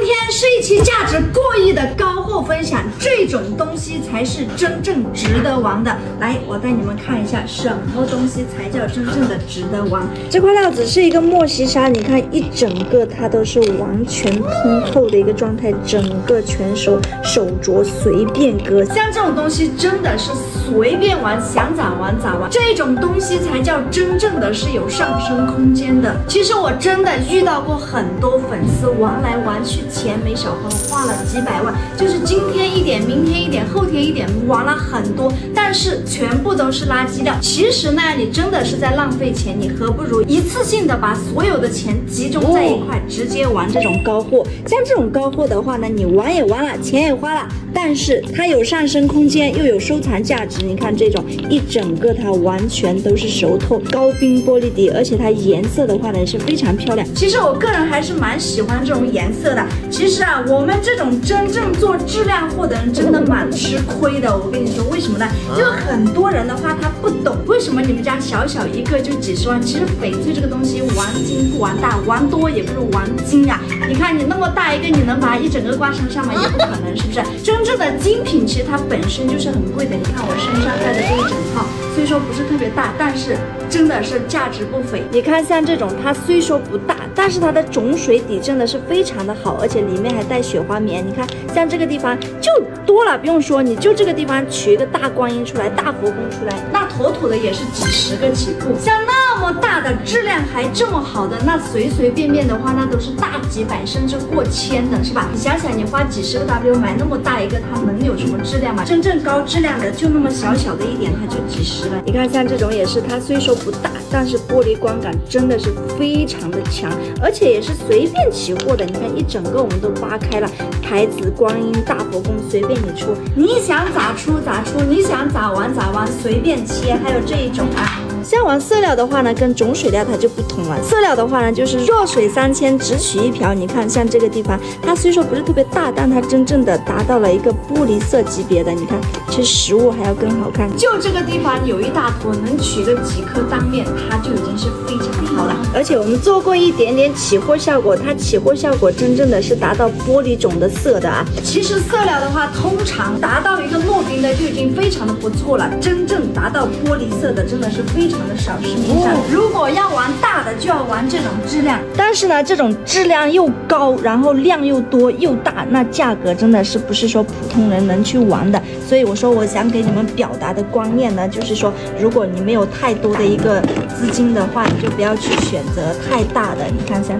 天是一期价值过亿的高货分享，这种东西才是真正值得玩的。来，我带你们看一下什么东西才叫真正的值得玩。这块料子是一个莫西沙，你看一整个它都是完全通透的一个状态，整个全手镯随便割。像这种东西真的是随便玩，想咋玩咋玩。这种东西才叫真正的是有上升空间的。其实我真的遇到过很多粉丝玩来玩去，钱没少花了几百万，就是今天一点，明天一点，后天一点，玩了很多，但是全部都是垃圾料。其实呢，你真的是在浪费钱，你何不如一次性的把所有的钱集中在一块，直接玩这种高货。像这种高货的话呢，你玩也玩了，钱也花了，但是它有上升空间，又有收藏价值。你看这种一整个它完全都是熟透高冰玻璃底，而且它颜色的话呢也是非常漂亮。其实我个人还是蛮喜欢这种颜色的。其实啊，我们这种真正做质量货的人真的蛮吃亏的。我跟你说为什么呢？就很多人的话他不懂为什么你们家小小一个就几十万。其实翡翠这个东西玩精不玩大，玩多也不如玩精啊。你看你那么大一个，你能把它一整个挂身上吗？也不可能，是不是？真正的精品其实它本身就是很贵的。你看我身上戴的这一整套，虽说不是特别大，但是真的是价值不菲。你看像这种，它虽说不大，但是它的种水底真的是非常的好，而且里面还带雪花棉。你看像这个地方就多了，不用说，你就这个地方取一个大观音出来，大佛宫出来，那妥妥的也是几十个起步。像那么大的质量还这么好的，那随随便便的话那都是大几百甚至过千的，是吧？你想想，你花几十个 W 买那么大一个，它能有什么质量吗？真正高质量的就那么小小的一点，它就几十了。你看像这种也是，它虽说不大，但是玻璃光感真的是非常的强，而且也是随便起货的。你看一整个我们都扒开了，牌子、观音、大佛宫随便你出，你想咋出咋出，你想咋玩咋玩，随便切。还有这一种啊。像玩色料的话呢，跟种水料它就不同了。色料的话呢，就是弱水3000只取一瓢。你看像这个地方，它虽说不是特别大，但它真正的达到了一个玻璃色级别的。你看，其实实物还要更好看。就这个地方有一大坨，能取个几颗当面，它就已经是非常好了。而且我们做过一点点起货效果，它起货效果真正的是达到玻璃种的色的啊。其实色料的话，通常达到一个糯冰的就已经非常的不错了，真正达到玻璃色的真的是非常的少，市面上。如果要玩大的，就要玩这种质量。但是呢，这种质量又高，然后量又多又大，那价格真的是不是说普通人能去玩的。所以我说，我想给你们表达的观念呢，就是说，如果你没有太多的一个资金的话，你就不要去选择太大的。你看像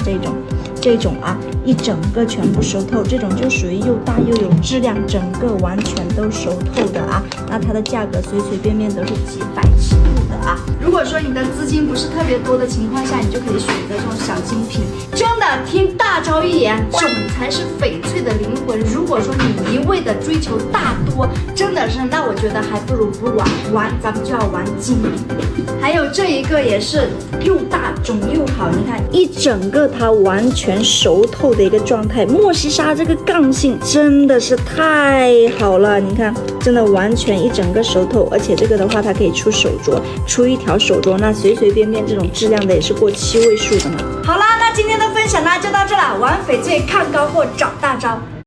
这种啊，一整个全部熟透，这种就属于又大又有质量，整个完全都熟透的啊。那它的价格随随便便都是几百起步的啊。如果说你的资金不是特别多的情况下，你就可以选择这种小精品。真的听大招一言，种才是翡翠的灵魂。如果说你一味的追求大多，真的是，那我觉得还不如不玩，咱们就要玩精。还有这一个也是又大种又好，你看一整个它完全熟透的一个状态。莫西沙这个杠性真的是太好了，你看真的完全一整个熟透，而且这个的话它可以出手镯，出一条手镯，那随随便便这种质量的也是过7位数的嘛。好啦，那今天的分享呢就到这了，玩翡翠看高货找大招。